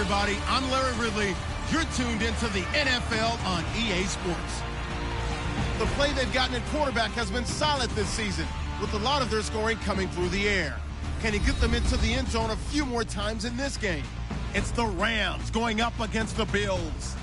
everybody. I'm Larry Ridley. You're tuned into the NFL on EA Sports. The play they've gotten at quarterback has been solid this season, with a lot of their scoring coming through the air. Can he get them into the end zone a few more times in this game? It's the Rams going up against the Bills.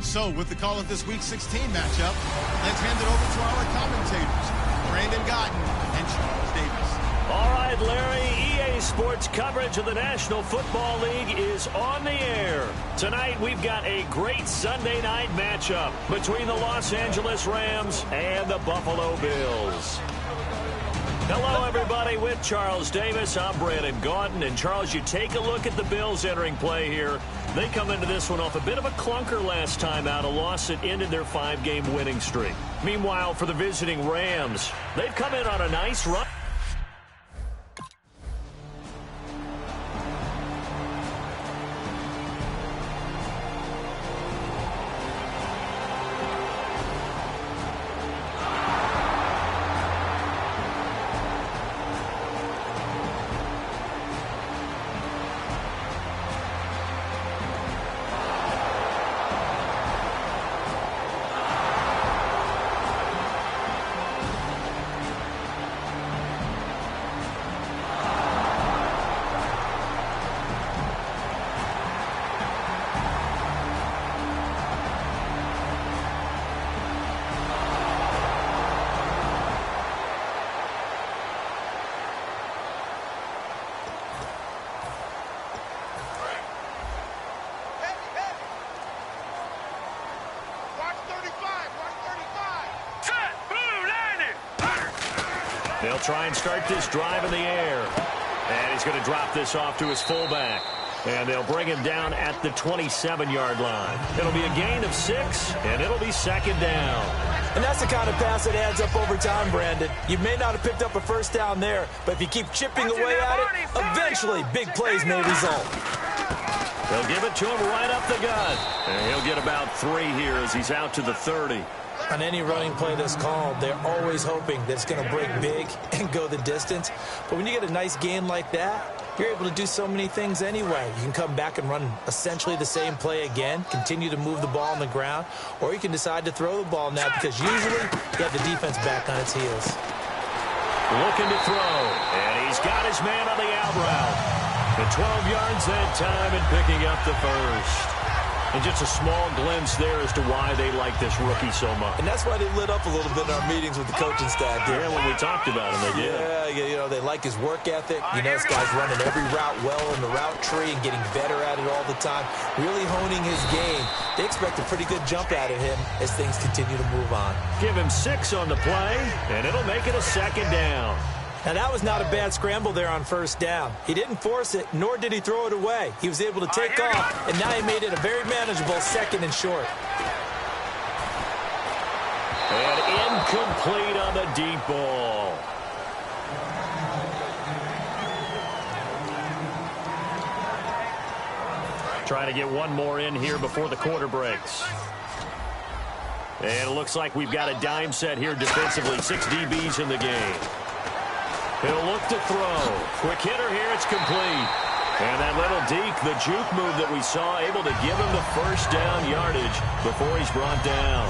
So, with the call of this Week 16 matchup, let's hand it over to our commentators, Brandon Godden and Charles Davis. All right, Larry, EA Sports coverage of the National Football League is on the air. Tonight, we've got a great Sunday night matchup between the Los Angeles Rams and the Buffalo Bills. Hello, everybody. With Charles Davis, I'm Brandon Gaudin. And, Charles, you take a look at the Bills entering play here. They come into this one off a bit of a clunker last time out, a loss that ended their 5-game winning streak. Meanwhile, for the visiting Rams, they've come in on a nice run. They'll try and start this drive in the air. And he's going to drop this off to his fullback. And they'll bring him down at the 27-yard line. It'll be a gain of 6, and it'll be second down. And that's the kind of pass that adds up over time, Brandon. You may not have picked up a first down there, but if you keep chipping away at it, eventually big plays may result. They'll give it to him right up the gut. And he'll get about 3 here as he's out to the 30. On any running play that's called, they're always hoping that it's going to break big and go the distance. But when you get a nice game like that, you're able to do so many things anyway. You can come back and run essentially the same play again, continue to move the ball on the ground, or you can decide to throw the ball now because usually you have the defense back on its heels. Looking to throw, and he's got his man on the out route. The 12 yards that time and picking up the first. And just a small glimpse there as to why they like this rookie so much. And that's why they lit up a little bit in our meetings with the coaching staff. Yeah, when we talked about him, they did. Yeah, you know, they like his work ethic. You know, this guy's running every route well in the route tree and getting better at it all the time, really honing his game. They expect a pretty good jump out of him as things continue to move on. Give him 6 on the play, and it'll make it a second down. Now, that was not a bad scramble there on first down. He didn't force it, nor did he throw it away. He was able to take off, and now he made it a very manageable second and short. And incomplete on the deep ball. Trying to get one more in here before the quarter breaks. And it looks like we've got a dime set here defensively. 6 DBs in the game. He'll look to throw. Quick hitter here. It's complete. And that little deke, the juke move that we saw, able to give him the first down yardage before he's brought down.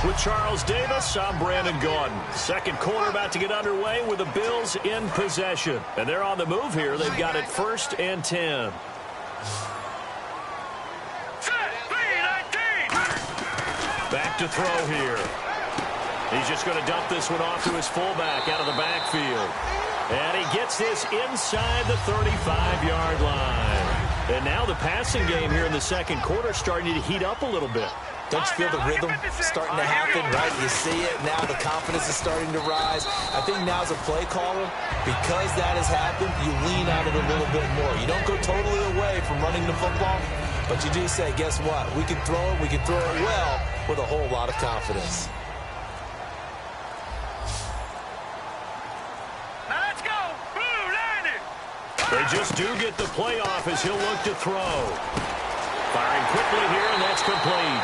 With Charles Davis, I'm Brandon Gaudin. Second quarter about to get underway with the Bills in possession. And they're on the move here. They've got it 1st and 10. Back to throw here. He's just going to dump this one off to his fullback out of the backfield. And he gets this inside the 35-yard line. And now the passing game here in the second quarter starting to heat up a little bit. Don't you feel the rhythm starting to happen, right? You see it now. The confidence is starting to rise. I think now as a play caller, because that has happened, you lean on it a little bit more. You don't go totally away from running the football, but you do say, guess what? We can throw it. We can throw it well with a whole lot of confidence. They just do get the playoff as he'll look to throw. Firing quickly here, and that's complete.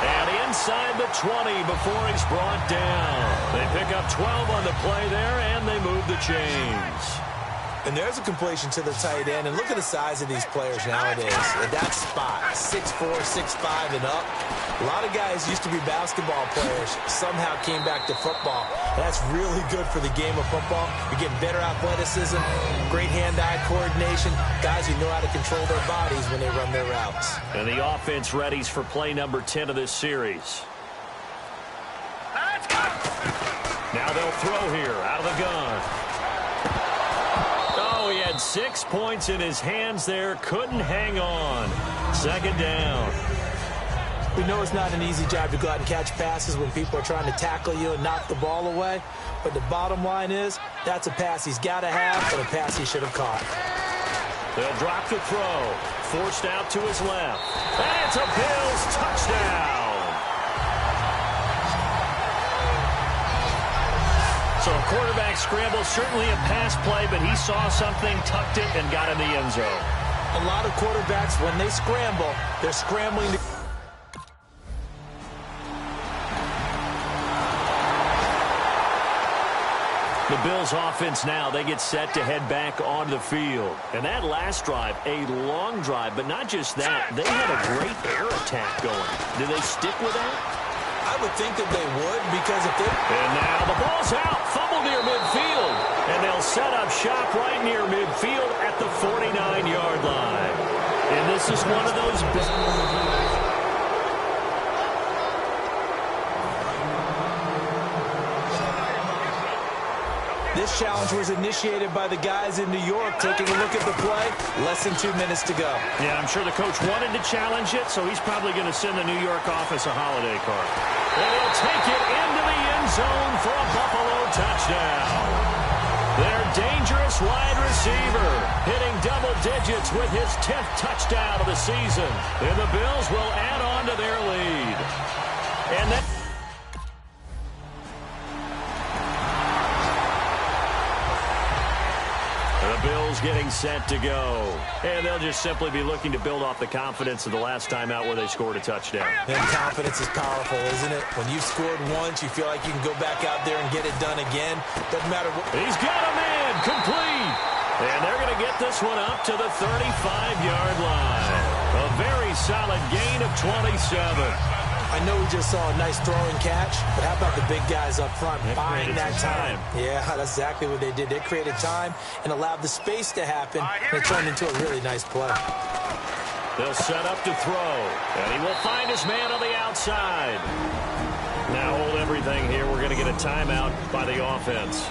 And inside the 20 before he's brought down. They pick up 12 on the play there, and they move the chains. And there's a completion to the tight end. And look at the size of these players nowadays. At that spot, 6'4", 6'5", and up. A lot of guys used to be basketball players, somehow came back to football. That's really good for the game of football. You're getting better athleticism, great hand-eye coordination, guys who know how to control their bodies when they run their routes. And the offense readies for play number 10 of this series. Now they'll throw here out of the gun. Oh, he had 6 points in his hands there. Couldn't hang on. Second down. We know it's not an easy job to go out and catch passes when people are trying to tackle you and knock the ball away. But the bottom line is, that's a pass he's got to have, and a pass he should have caught. They'll drop the throw. Forced out to his left. And it's a Bills touchdown. So a quarterback scramble, certainly a pass play, but he saw something, tucked it, and got in the end zone. A lot of quarterbacks, when they scramble, they're scrambling to... The Bills offense now, they get set to head back onto the field. And that last drive, a long drive, but not just that. They had a great air attack going. Do they stick with that? I would think that they would, because if they... And now the ball's out, fumble near midfield. And they'll set up shop right near midfield at the 49-yard line. And this is one of those... This challenge was initiated by the guys in New York. Taking a look at the play, less than 2 minutes to go. Yeah, I'm sure the coach wanted to challenge it, so he's probably going to send the New York office a holiday card. And he'll take it into the end zone for a Buffalo touchdown. Their dangerous wide receiver hitting double digits with his 10th touchdown of the season. And the Bills will add on to their lead. And then... Bills getting set to go. And they'll just simply be looking to build off the confidence of the last time out where they scored a touchdown. And confidence is powerful, isn't it? When you've scored once, you feel like you can go back out there and get it done again. Doesn't matter what... He's got a man, complete. And they're going to get this one up to the 35-yard line. A very solid gain of 27. I know we just saw a nice throwing catch, but how about the big guys up front buying that time? Yeah, that's exactly what they did. They created time and allowed the space to happen, and it turned into a really nice play. They'll set up to throw, and he will find his man on the outside. Now hold everything here. We're going to get a timeout by the offense.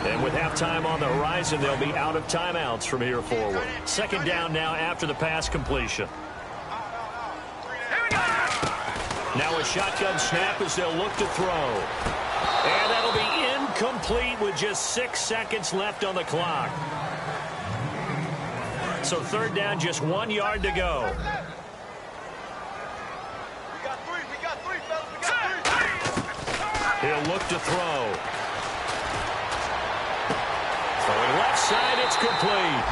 And with halftime on the horizon, they'll be out of timeouts from here forward. Second down now after the pass completion. Now a shotgun snap as they'll look to throw. And that'll be incomplete with just 6 seconds left on the clock. So third down, just 1 yard to go. We got three, fellas. We got three. He'll look to throw. Throwing left side, it's complete.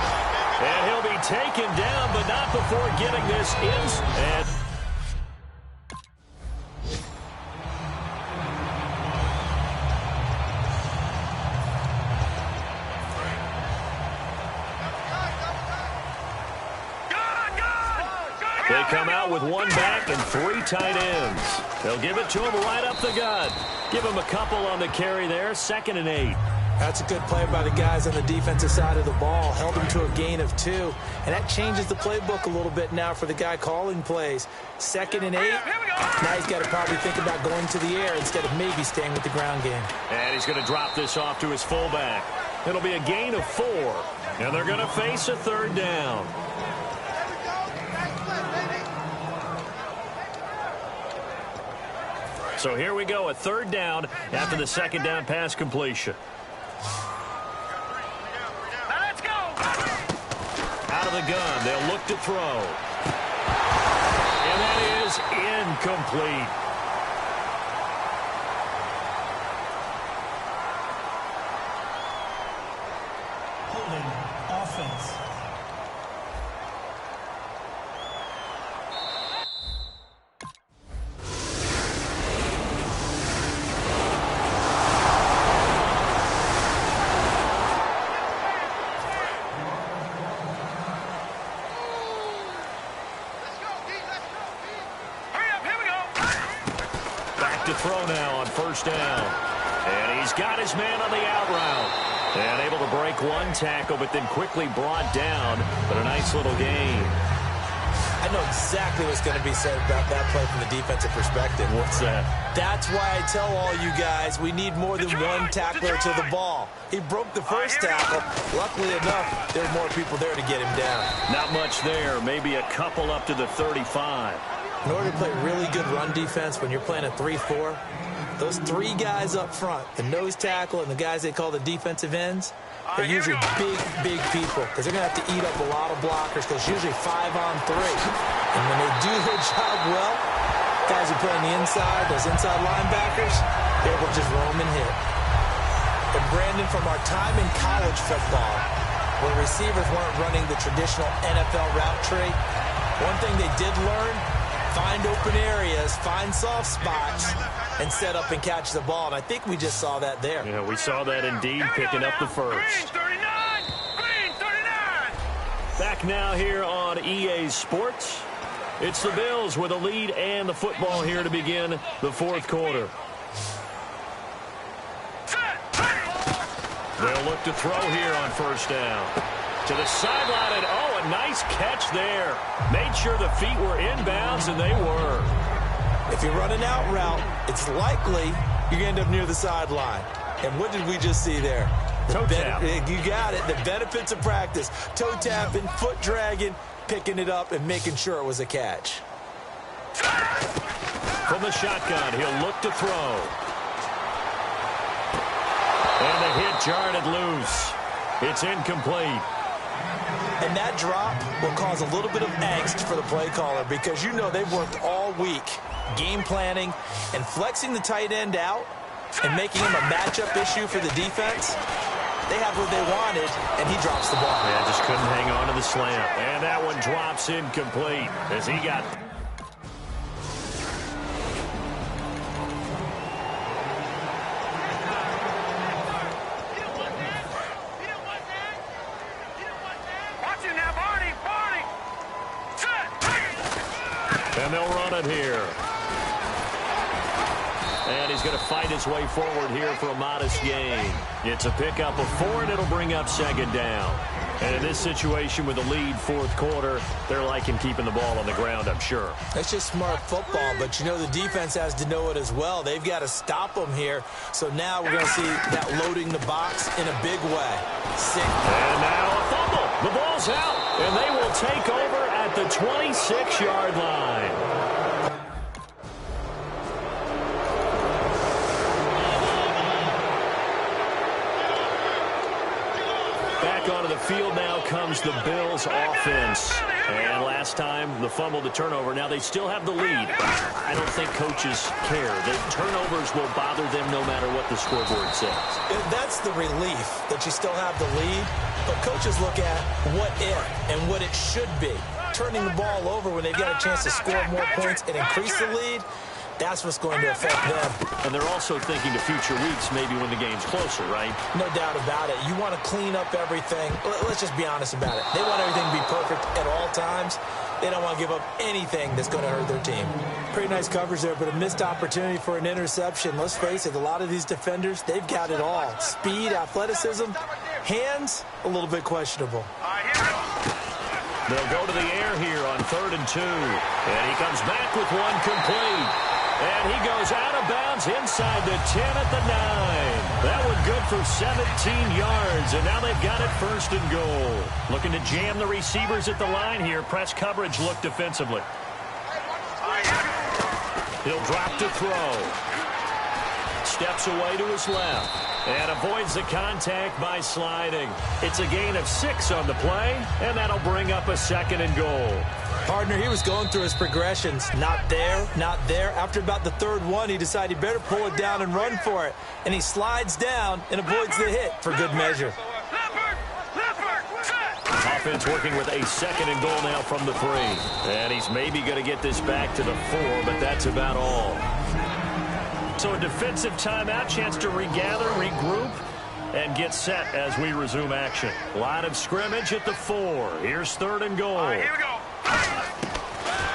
And he'll be taken down, but not before getting this in. And they come out with one back and 3 tight ends. They'll give it to him right up the gut. Give him a couple on the carry there. 2nd and 8. That's a good play by the guys on the defensive side of the ball. Held him to a gain of 2. And that changes the playbook a little bit now for the guy calling plays. 2nd and 8. Now he's got to probably think about going to the air instead of maybe staying with the ground game. And he's going to drop this off to his fullback. It'll be a gain of 4. And they're going to face a third down. So here we go, a third down after the second down pass completion. Let's go. Out of the gun, they'll look to throw. And that is incomplete. Holding offense. look to throw now on first down. And he's got his man on the out route. And able to break one tackle, but then quickly brought down. But a nice little gain. I know exactly what's going to be said about that play from the defensive perspective. What's that? That's why I tell all you guys we need more than one tackler to the ball. He broke the first tackle. Luckily enough, there were more people there to get him down. Not much there. Maybe a couple up to the 35. In order to play really good run defense when you're playing a 3-4, those three guys up front, the nose tackle and the guys they call the defensive ends, they're usually big people because they're going to have to eat up a lot of blockers because it's usually 5-on-3. And when they do their job well, guys who play on the inside, those inside linebackers, they're able to just roam and hit. And Brandon, from our time in college football, where receivers weren't running the traditional NFL route tree, one thing they did learn, find open areas, find soft spots, and set up and catch the ball. And I think we just saw that there. Yeah, we saw that indeed, picking up the first. Green 39. Back now here on EA Sports. It's the Bills with a lead and the football here to begin the fourth quarter. They'll look to throw here on first down. To the sideline, and oh, a nice catch there. Made sure the feet were inbounds, and they were. If you run an out route, it's likely you're going to end up near the sideline. And what did we just see there? Toe tap. You got it. The benefits of practice. Toe tapping, foot dragging, picking it up, and making sure it was a catch. From the shotgun, he'll look to throw. And the hit jarred it loose. It's incomplete. And that drop will cause a little bit of angst for the play caller because you know they've worked all week game planning and flexing the tight end out and making him a matchup issue for the defense. They have what they wanted, and he drops the ball. Yeah, just couldn't hang on to the slant. And that one drops incomplete as he got... And they'll run it here. And he's going to fight his way forward here for a modest gain. It's a pickup of 4, and it'll bring up second down. And in this situation with the lead fourth quarter, they're liking keeping the ball on the ground, I'm sure. That's just smart football, but you know the defense has to know it as well. They've got to stop them here. So now we're going to see that loading the box in a big way. And now a fumble. The ball's out, and they will take over at the 26-yard line. Back onto the field now comes the Bills offense. And last time, the fumble, the turnover. Now they still have the lead. I don't think coaches care. The turnovers will bother them no matter what the scoreboard says. That's the relief that you still have the lead. But coaches look at what if and what it should be. Turning the ball over when they've got a chance to score more points and increase the lead, that's what's going to affect them. And they're also thinking to future weeks, maybe when the game's closer, right? No doubt about it. You want to clean up everything. Let's just be honest about it. They want everything to be perfect at all times. They don't want to give up anything that's going to hurt their team. Pretty nice coverage there, but a missed opportunity for an interception. Let's face it, a lot of these defenders, they've got it all. Speed, athleticism, hands, a little bit questionable. They'll go to the air here on 3rd and 2. And he comes back with one complete. And he goes out of bounds inside the 10 at the 9. That one good for 17 yards. And now they've got it 1st and goal. Looking to jam the receivers at the line here. Press coverage look defensively. He'll drop to throw. Steps away to his left. And avoids the contact by sliding. It's a gain of 6 on the play. And that'll bring up a 2nd and goal. Partner, he was going through his progressions. Not there, not there. After about the 3rd one, he decided he better pull it down and run for it. And he slides down and avoids the hit for good measure. Offense working with a 2nd and goal now from the 3. And he's maybe going to get this back to the 4, but that's about all. So a defensive timeout, chance to regather, regroup, and get set as we resume action. Line of scrimmage at the 4. Here's 3rd and goal. Here we go.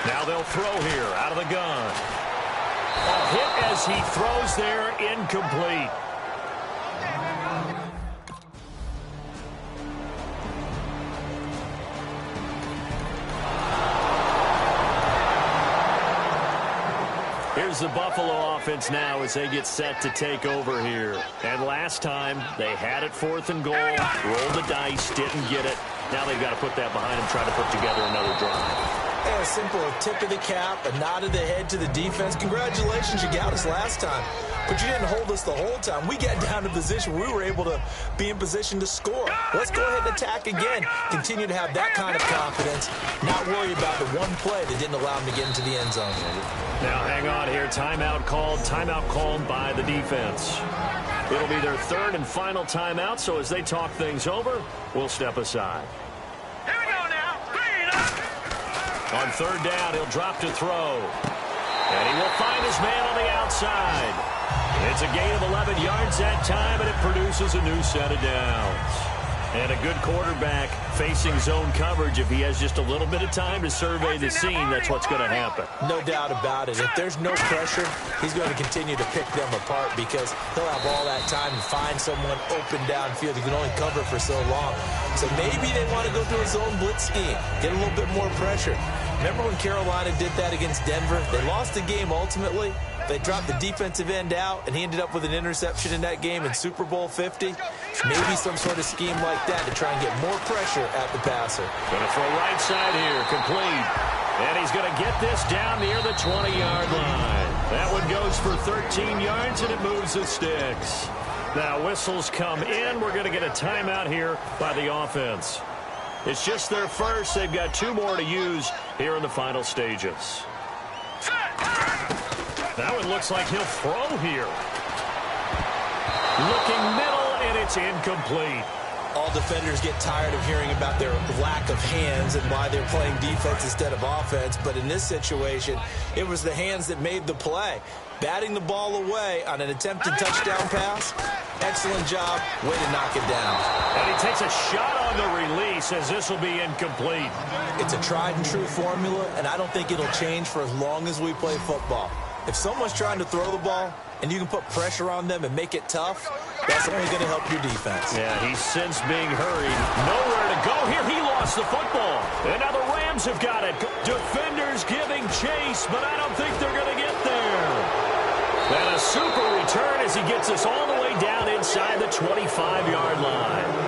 Now they'll throw here out of the gun. A hit as as he throws there, incomplete. Here's the Buffalo offense now as they get set to take over here. And last time, they had it 4th and goal, rolled the dice, didn't get it. Now they've got to put that behind them, try to put together another drive. A simple tip of the cap, a nod of the head to the defense. Congratulations, you got us last time, but you didn't hold us the whole time. We got down to position where we were able to be in position to score. Let's go ahead and attack again. Continue to have that kind of confidence, not worry about the one play that didn't allow them to get into the end zone. Now hang on here. Timeout called by the defense. It'll be their 3rd and final timeout, so as they talk things over, we'll step aside. Here we go now. Clean up. On 3rd down, he'll drop to throw. And he will find his man on the outside. It's a gain of 11 yards that time, and it produces a new set of downs. And a good quarterback facing zone coverage, if he has just a little bit of time to survey the scene, that's what's going to happen. No doubt about it. If there's no pressure, he's going to continue to pick them apart because he'll have all that time to find someone open downfield. He can only cover for so long. So maybe they want to go through a zone blitz scheme, get a little bit more pressure. Remember when Carolina did that against Denver? They lost the game ultimately. They dropped the defensive end out, and he ended up with an interception in that game in Super Bowl 50. Maybe some sort of scheme like that to try and get more pressure at the passer. Going to throw right side here, complete. And he's going to get this down near the 20-yard line. That one goes for 13 yards, and it moves the sticks. Now whistles come in. We're going to get a timeout here by the offense. It's just their first. They've got 2 more to use here in the final stages. That one looks like he'll throw here. Looking middle, and it's incomplete. All defenders get tired of hearing about their lack of hands and why they're playing defense instead of offense. But in this situation, it was the hands that made the play. Batting the ball away on an attempted touchdown pass. Excellent job. Way to knock it down. And he takes a shot on the release as this will be incomplete. It's a tried and true formula, and I don't think it'll change for as long as we play football. If someone's trying to throw the ball and you can put pressure on them and make it tough, that's only going to help your defense. Yeah, he's since being hurried. Nowhere to go here. He lost the football. And now the Rams have got it. Defenders giving chase, but I don't think they're going to get there. And a super return as he gets us all the way down inside the 25-yard line.